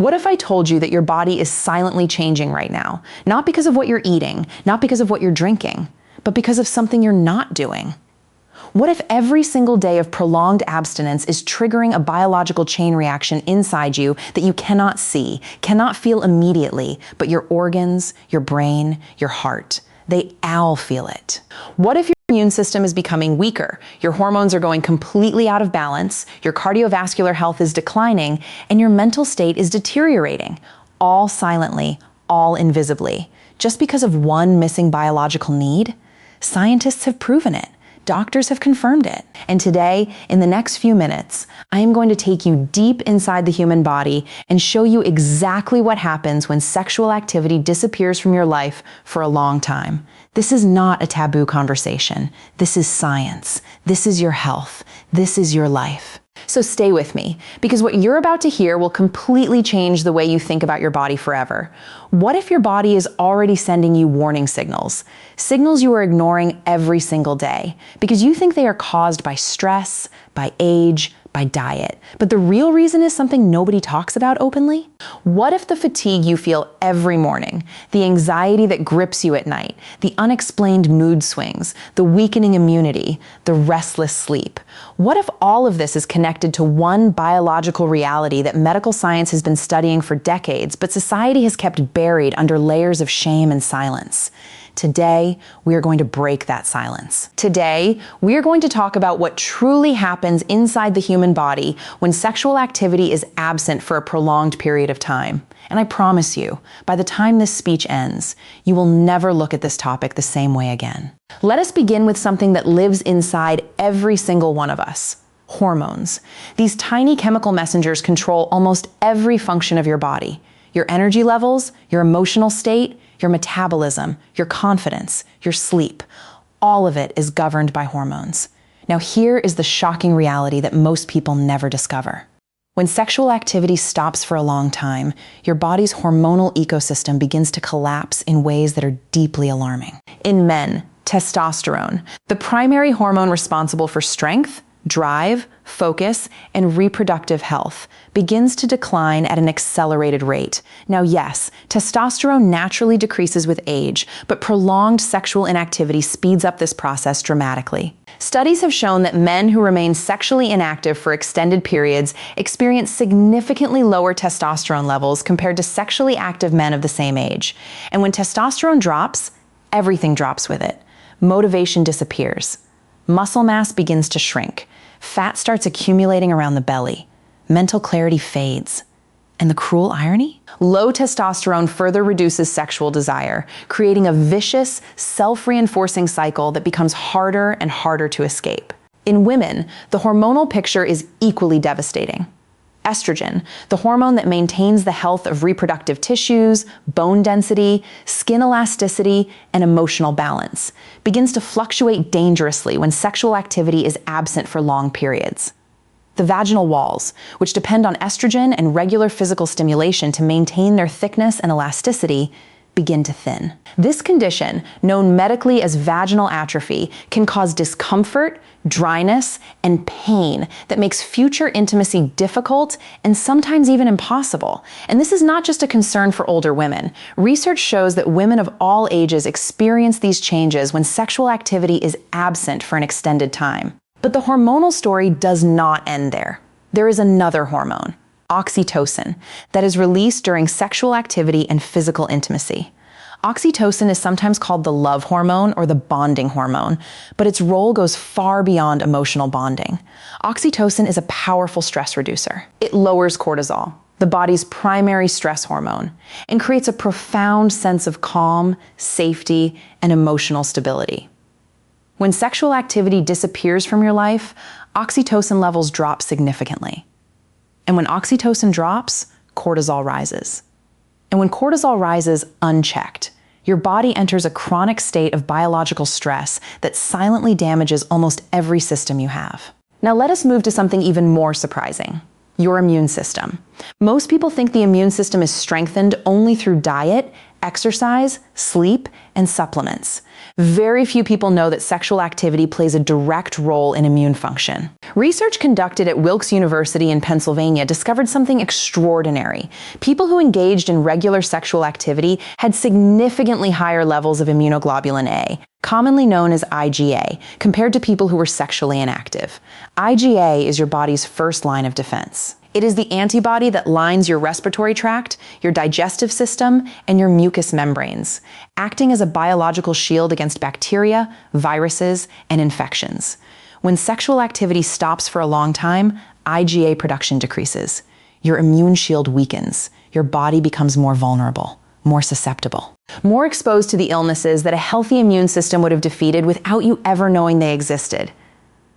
What if I told you that your body is silently changing right now? Not because of what you're eating, not because of what you're drinking, but because of something you're not doing? What if every single day of prolonged abstinence is triggering a biological chain reaction inside you that you cannot see, cannot feel immediately, but your organs, your brain, your heart, they all feel it? What if your immune system is becoming weaker, your hormones are going completely out of balance, your cardiovascular health is declining, and your mental state is deteriorating, all silently, all invisibly, just because of one missing biological need? Scientists have proven it. Doctors have confirmed it. And today, in the next few minutes, I am going to take you deep inside the human body and show you exactly what happens when sexual activity disappears from your life for a long time. This is not a taboo conversation. This is science. This is your health. This is your life. So stay with me, because what you're about to hear will completely change the way you think about your body forever. What if your body is already sending you warning signals? Signals you are ignoring every single day, because you think they are caused by stress, by age, by diet. But the real reason is something nobody talks about openly? What if the fatigue you feel every morning, the anxiety that grips you at night, the unexplained mood swings, the weakening immunity, the restless sleep, what if all of this is connected to one biological reality that medical science has been studying for decades, but society has kept buried under layers of shame and silence? Today, we are going to break that silence. Today, we are going to talk about what truly happens inside the human body when sexual activity is absent for a prolonged period of time. And I promise you, by the time this speech ends, you will never look at this topic the same way again. Let us begin with something that lives inside every single one of us: hormones. These tiny chemical messengers control almost every function of your body: your energy levels, your emotional state, your metabolism, your confidence, your sleep. All of it is governed by hormones. Now here is the shocking reality that most people never discover. When sexual activity stops for a long time, your body's hormonal ecosystem begins to collapse in ways that are deeply alarming. In men, testosterone, the primary hormone responsible for strength, drive, focus, and reproductive health, begins to decline at an accelerated rate. Now, yes, testosterone naturally decreases with age, but prolonged sexual inactivity speeds up this process dramatically. Studies have shown that men who remain sexually inactive for extended periods experience significantly lower testosterone levels compared to sexually active men of the same age. And when testosterone drops, everything drops with it. Motivation disappears. Muscle mass begins to shrink. Fat starts accumulating around the belly. Mental clarity fades. And the cruel irony? Low testosterone further reduces sexual desire, creating a vicious, self-reinforcing cycle that becomes harder and harder to escape. In women, the hormonal picture is equally devastating. Estrogen, the hormone that maintains the health of reproductive tissues, bone density, skin elasticity, and emotional balance, begins to fluctuate dangerously when sexual activity is absent for long periods. The vaginal walls, which depend on estrogen and regular physical stimulation to maintain their thickness and elasticity, begin to thin. This condition, known medically as vaginal atrophy, can cause discomfort, dryness, and pain that makes future intimacy difficult and sometimes even impossible. And this is not just a concern for older women. Research shows that women of all ages experience these changes when sexual activity is absent for an extended time. But the hormonal story does not end there. There is another hormone, oxytocin, that is released during sexual activity and physical intimacy. Oxytocin is sometimes called the love hormone or the bonding hormone, but its role goes far beyond emotional bonding. Oxytocin is a powerful stress reducer. It lowers cortisol, the body's primary stress hormone, and creates a profound sense of calm, safety, and emotional stability. When sexual activity disappears from your life, oxytocin levels drop significantly. And when oxytocin drops, cortisol rises. And when cortisol rises unchecked, your body enters a chronic state of biological stress that silently damages almost every system you have. Now let us move to something even more surprising: your immune system. Most people think the immune system is strengthened only through diet, exercise, sleep, and supplements. Very few people know that sexual activity plays a direct role in immune function. Research conducted at Wilkes University in Pennsylvania discovered something extraordinary. People who engaged in regular sexual activity had significantly higher levels of immunoglobulin A, commonly known as IgA, compared to people who were sexually inactive. IgA is your body's first line of defense. It is the antibody that lines your respiratory tract, your digestive system, and your mucous membranes, acting as a biological shield against bacteria, viruses, and infections. When sexual activity stops for a long time, IgA production decreases. Your immune shield weakens. Your body becomes more vulnerable, more susceptible, more exposed to the illnesses that a healthy immune system would have defeated without you ever knowing they existed.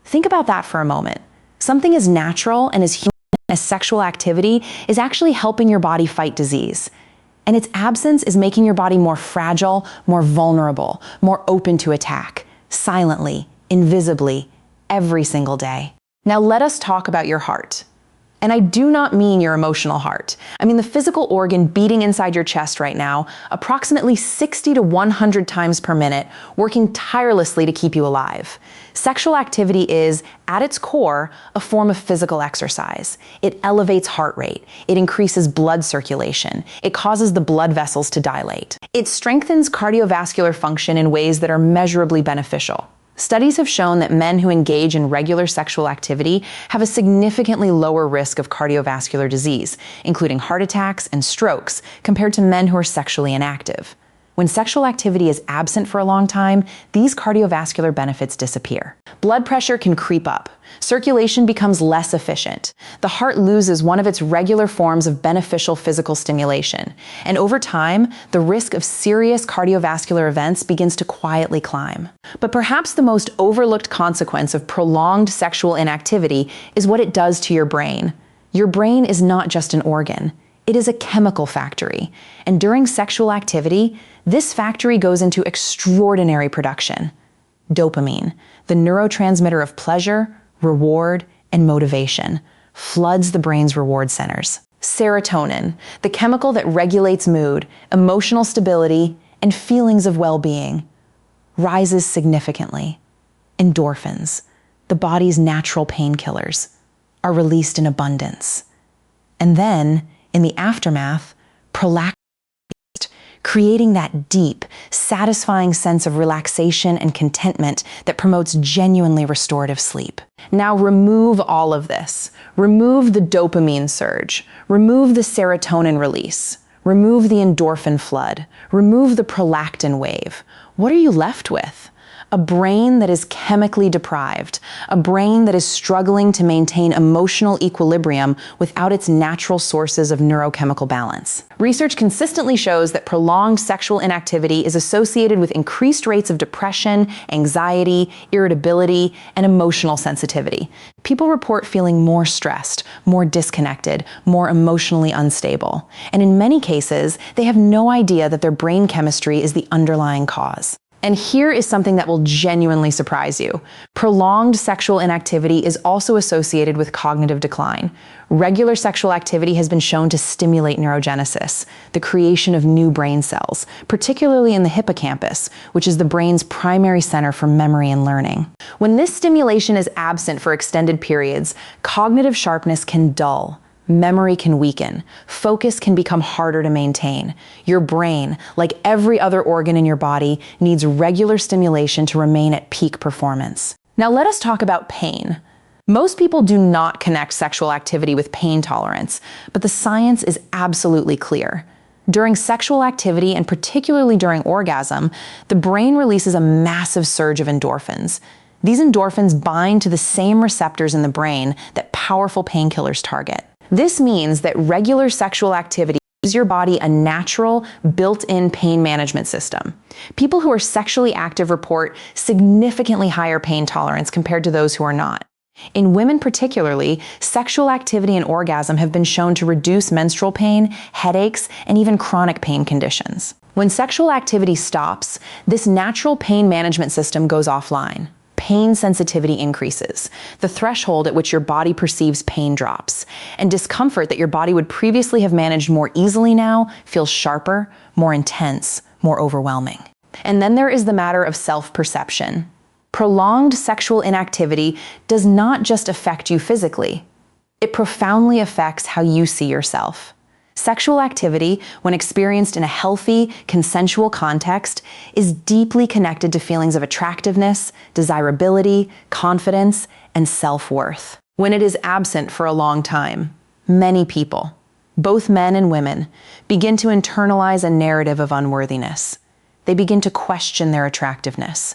Think about that for a moment. Something as natural and as human as sexual activity is actually helping your body fight disease. And its absence is making your body more fragile, more vulnerable, more open to attack, silently, invisibly, every single day. Now let us talk about your heart. And I do not mean your emotional heart. I mean the physical organ beating inside your chest right now, approximately 60 to 100 times per minute, working tirelessly to keep you alive. Sexual activity is, at its core, a form of physical exercise. It elevates heart rate. It increases blood circulation. It causes the blood vessels to dilate. It strengthens cardiovascular function in ways that are measurably beneficial. Studies have shown that men who engage in regular sexual activity have a significantly lower risk of cardiovascular disease, including heart attacks and strokes, compared to men who are sexually inactive. When sexual activity is absent for a long time, these cardiovascular benefits disappear. Blood pressure can creep up. Circulation becomes less efficient. The heart loses one of its regular forms of beneficial physical stimulation. And over time, the risk of serious cardiovascular events begins to quietly climb. But perhaps the most overlooked consequence of prolonged sexual inactivity is what it does to your brain. Your brain is not just an organ. It is a chemical factory. And during sexual activity, this factory goes into extraordinary production. Dopamine, the neurotransmitter of pleasure, reward, and motivation, floods the brain's reward centers. Serotonin, the chemical that regulates mood, emotional stability, and feelings of well-being, rises significantly. Endorphins, the body's natural painkillers, are released in abundance. And then, in the aftermath, prolactin, creating that deep, satisfying sense of relaxation and contentment that promotes genuinely restorative sleep. Now remove all of this. Remove the dopamine surge. Remove the serotonin release. Remove the endorphin flood. Remove the prolactin wave. What are you left with? A brain that is chemically deprived, a brain that is struggling to maintain emotional equilibrium without its natural sources of neurochemical balance. Research consistently shows that prolonged sexual inactivity is associated with increased rates of depression, anxiety, irritability, and emotional sensitivity. People report feeling more stressed, more disconnected, more emotionally unstable. And in many cases, they have no idea that their brain chemistry is the underlying cause. And here is something that will genuinely surprise you. Prolonged sexual inactivity is also associated with cognitive decline. Regular sexual activity has been shown to stimulate neurogenesis, the creation of new brain cells, particularly in the hippocampus, which is the brain's primary center for memory and learning. When this stimulation is absent for extended periods, cognitive sharpness can dull. Memory can weaken. Focus can become harder to maintain. Your brain, like every other organ in your body, needs regular stimulation to remain at peak performance. Now let us talk about pain. Most people do not connect sexual activity with pain tolerance, but the science is absolutely clear. During sexual activity, and particularly during orgasm, the brain releases a massive surge of endorphins. These endorphins bind to the same receptors in the brain that powerful painkillers target. This means that regular sexual activity gives your body a natural, built-in pain management system. People who are sexually active report significantly higher pain tolerance compared to those who are not. In women particularly, sexual activity and orgasm have been shown to reduce menstrual pain, headaches, and even chronic pain conditions. When sexual activity stops, this natural pain management system goes offline. Pain sensitivity increases. The threshold at which your body perceives pain drops, and discomfort that your body would previously have managed more easily now feels sharper, more intense, more overwhelming. And then there is the matter of self-perception. Prolonged sexual inactivity does not just affect you physically. It profoundly affects how you see yourself. Sexual activity, when experienced in a healthy, consensual context, is deeply connected to feelings of attractiveness, desirability, confidence, and self-worth. When it is absent for a long time, many people, both men and women, begin to internalize a narrative of unworthiness. They begin to question their attractiveness.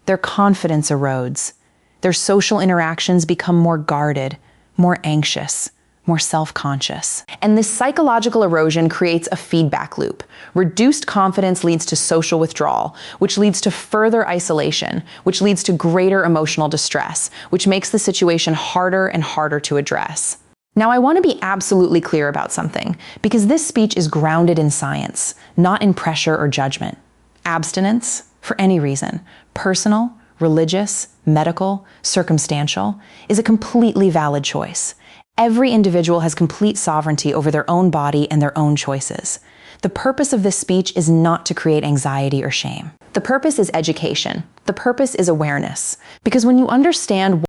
Their confidence erodes. Their social interactions become more guarded, more anxious, more self-conscious. And this psychological erosion creates a feedback loop. Reduced confidence leads to social withdrawal, which leads to further isolation, which leads to greater emotional distress, which makes the situation harder and harder to address. Now, I want to be absolutely clear about something, because this speech is grounded in science, not in pressure or judgment. Abstinence, for any reason, personal, religious, medical, circumstantial, is a completely valid choice. Every individual has complete sovereignty over their own body and their own choices. The purpose of this speech is not to create anxiety or shame. The purpose is education. The purpose is awareness. Because when you understand